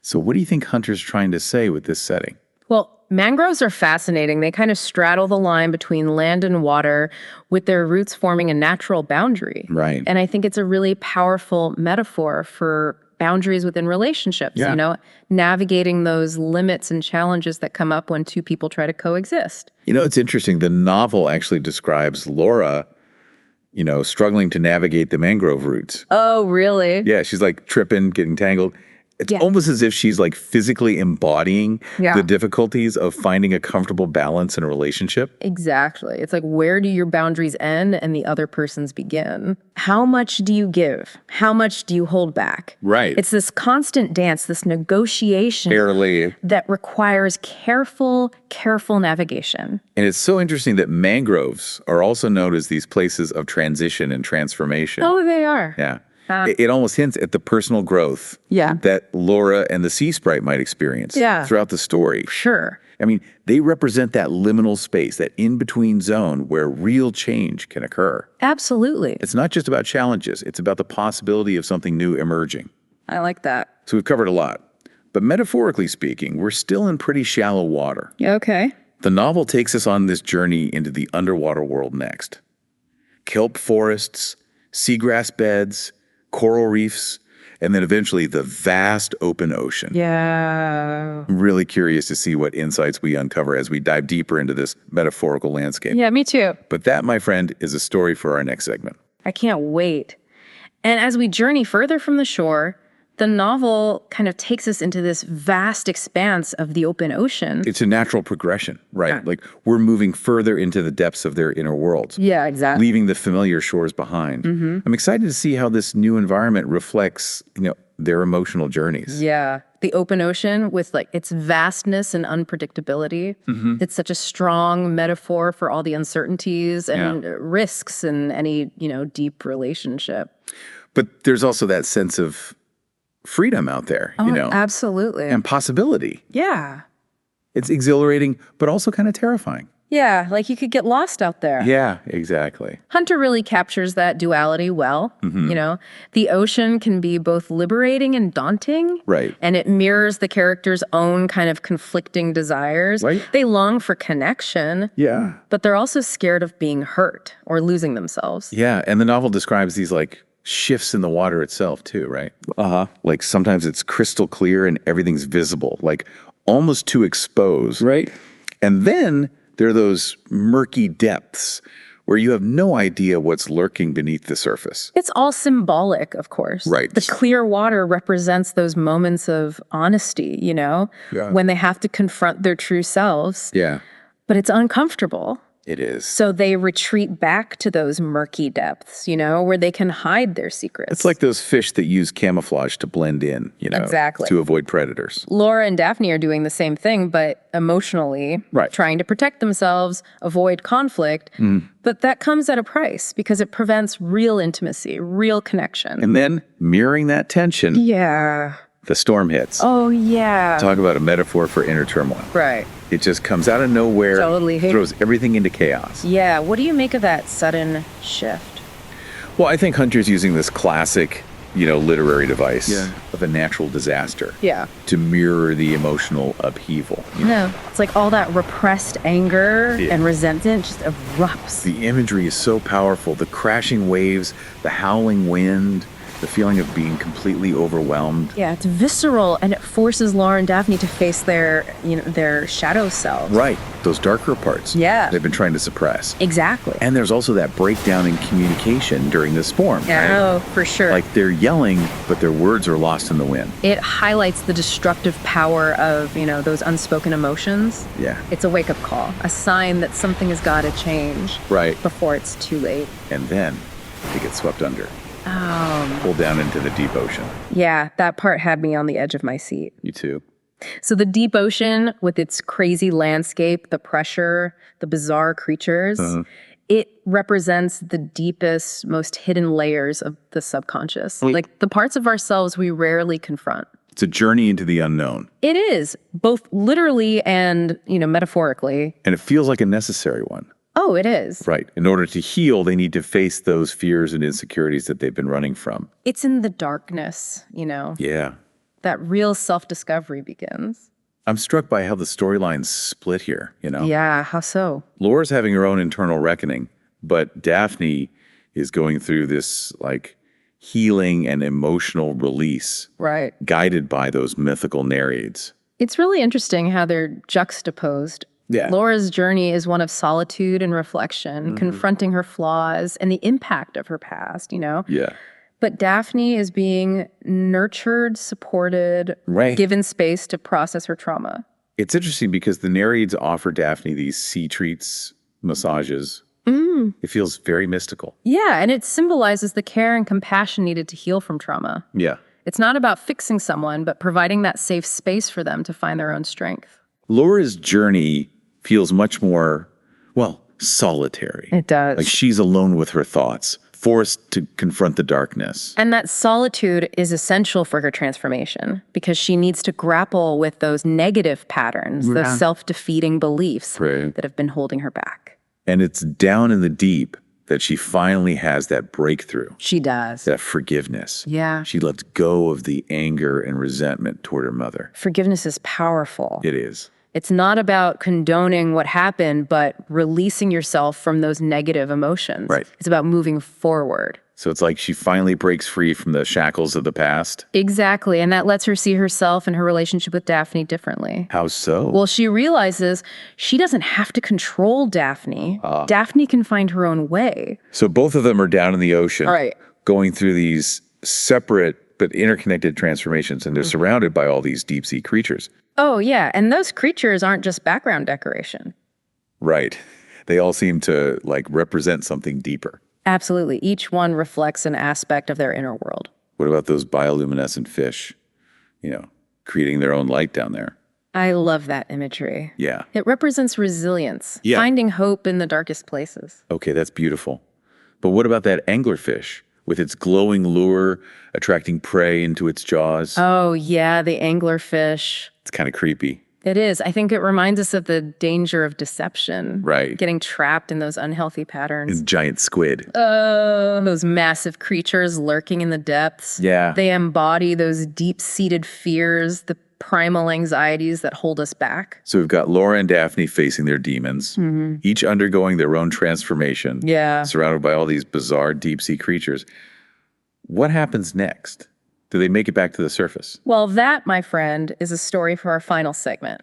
So what do you think Hunter's trying to say with this setting? Well, mangroves are fascinating. They kind of straddle the line between land and water with their roots forming a natural boundary. Right. And I think it's a really powerful metaphor for boundaries within relationships, Yeah. navigating those limits and challenges that come up when two people try to coexist. It's interesting. The novel actually describes Laura, struggling to navigate the mangrove roots. Oh, really? Yeah, she's like tripping, getting tangled. It's almost as if she's like physically embodying the difficulties of finding a comfortable balance in a relationship. Exactly. It's like, where do your boundaries end and the other person's begin? How much do you give? How much do you hold back? Right. It's this constant dance, this negotiation Barely. that requires careful navigation. And it's so interesting that mangroves are also known as these places of transition and transformation. Oh, they are. Yeah. It almost hints at the personal growth that Laura and the sea sprite might experience throughout the story. Sure. I mean, they represent that liminal space, that in-between zone where real change can occur. Absolutely. It's not just about challenges. It's about the possibility of something new emerging. I like that. So we've covered a lot. But metaphorically speaking, we're still in pretty shallow water. Okay. The novel takes us on this journey into the underwater world next. Kelp forests, seagrass beds, coral reefs, and then eventually the vast open ocean. Yeah. I'm really curious to see what insights we uncover as we dive deeper into this metaphorical landscape. Yeah, me too. But that, my friend, is a story for our next segment. I can't wait. And as we journey further from the shore, the novel kind of takes us into this vast expanse of the open ocean. It's a natural progression, right? Like we're moving further into the depths of their inner worlds. Yeah, exactly. Leaving the familiar shores behind. I'm excited to see how this new environment reflects, their emotional journeys. Yeah. The open ocean with like its vastness and unpredictability. It's such a strong metaphor for all the uncertainties and risks in any, deep relationship. But there's also that sense of freedom out there, Absolutely. and possibility. Yeah. It's exhilarating, but also kind of terrifying. Yeah, like you could get lost out there. Yeah, exactly. Hunter really captures that duality well. The ocean can be both liberating and daunting. Right. And it mirrors the character's own kind of conflicting desires. Right. They long for connection. Yeah. But they're also scared of being hurt or losing themselves. Yeah, and the novel describes these like shifts in the water itself too, right? Like sometimes it's crystal clear and everything's visible, like almost too exposed. Right. And then there are those murky depths where you have no idea what's lurking beneath the surface. It's all symbolic, of course. Right. The clear water represents those moments of honesty, when they have to confront their true selves. Yeah, But it's uncomfortable. it is. So they retreat back to those murky depths, where they can hide their secrets. It's like those fish that use camouflage to blend in, Exactly. to avoid predators. Laura and Daphne are doing the same thing, but emotionally, Right. trying to protect themselves, avoid conflict. But that comes at a price because it prevents real intimacy, real connection. And then, mirroring that tension, Yeah. the storm hits. Oh, yeah. Talk about a metaphor for inner turmoil. Right. It just comes out of nowhere, Totally. throws everything into chaos. Yeah. What do you make of that sudden shift? Well, I think Hunter's using this classic, literary device Yeah. of a natural disaster Yeah. to mirror the emotional upheaval. No, it's like all that repressed anger Yeah. and resentment just erupts. The imagery is so powerful. The crashing waves, the howling wind, the feeling of being completely overwhelmed. Yeah, it's visceral, and it forces Laura and Daphne to face their shadow selves. Right. Those darker parts. Yeah. They've been trying to suppress. Exactly. And there's also that breakdown in communication during the storm. Right? Oh, for sure. Like they're yelling, but their words are lost in the wind. It highlights the destructive power of, those unspoken emotions. Yeah. It's a wake-up call, a sign that something has got to change Right. before it's too late. And then they get swept under, Oh, pulled down into the deep ocean. yeah, that part had me on the edge of my seat. You too. So the deep ocean, with its crazy landscape, the pressure, the bizarre creatures, it represents the deepest, most hidden layers of the subconscious, like the parts of ourselves we rarely confront. It's a journey into the unknown. It is, both literally and, metaphorically. And it feels like a necessary one. Oh, it is. Right. In order to heal, they need to face those fears and insecurities that they've been running from. It's in the darkness, Yeah. that real self-discovery begins. I'm struck by how the storylines split here, you know? Yeah, how so? Laura's having her own internal reckoning, but Daphne is going through this, like, healing and emotional release, Right. guided by those mythical nereids. It's really interesting how they're juxtaposed. Yeah. Laura's journey is one of solitude and reflection, confronting her flaws and the impact of her past, Yeah. But Daphne is being nurtured, supported, Right. given space to process her trauma. It's interesting because the nereids offer Daphne these sea treats, massages. It feels very mystical. Yeah, and it symbolizes the care and compassion needed to heal from trauma. Yeah. It's not about fixing someone, but providing that safe space for them to find their own strength. Laura's journey feels much more, well, solitary. It does. Like she's alone with her thoughts, forced to confront the darkness. And that solitude is essential for her transformation because she needs to grapple with those negative patterns, those self-defeating beliefs Right. that have been holding her back. And it's down in the deep that she finally has that breakthrough, She does. that forgiveness. Yeah. She lets go of the anger and resentment toward her mother. Forgiveness is powerful. It is. It's not about condoning what happened, but releasing yourself from those negative emotions. Right. It's about moving forward. So it's like she finally breaks free from the shackles of the past. Exactly. And that lets her see herself and her relationship with Daphne differently. How so? Well, she realizes she doesn't have to control Daphne. Daphne can find her own way. So both of them are down in the ocean, Right. going through these separate but interconnected transformations, and they're surrounded by all these deep sea creatures. Oh, yeah. And those creatures aren't just background decoration. Right. They all seem to like represent something deeper. Absolutely. Each one reflects an aspect of their inner world. What about those bioluminescent fish, creating their own light down there? I love that imagery. Yeah. It represents resilience, Yeah. finding hope in the darkest places. Okay, that's beautiful. But what about that anglerfish with its glowing lure attracting prey into its jaws? Oh, yeah, the anglerfish. It's kind of creepy. It is. I think it reminds us of the danger of deception. Right. Getting trapped in those unhealthy patterns. And giant squid. Those massive creatures lurking in the depths. Yeah. They embody those deep-seated fears, the primal anxieties that hold us back. So we've got Laura and Daphne facing their demons, each undergoing their own transformation, Yeah. surrounded by all these bizarre deep sea creatures. What happens next? Do they make it back to the surface? Well, that, my friend, is a story for our final segment.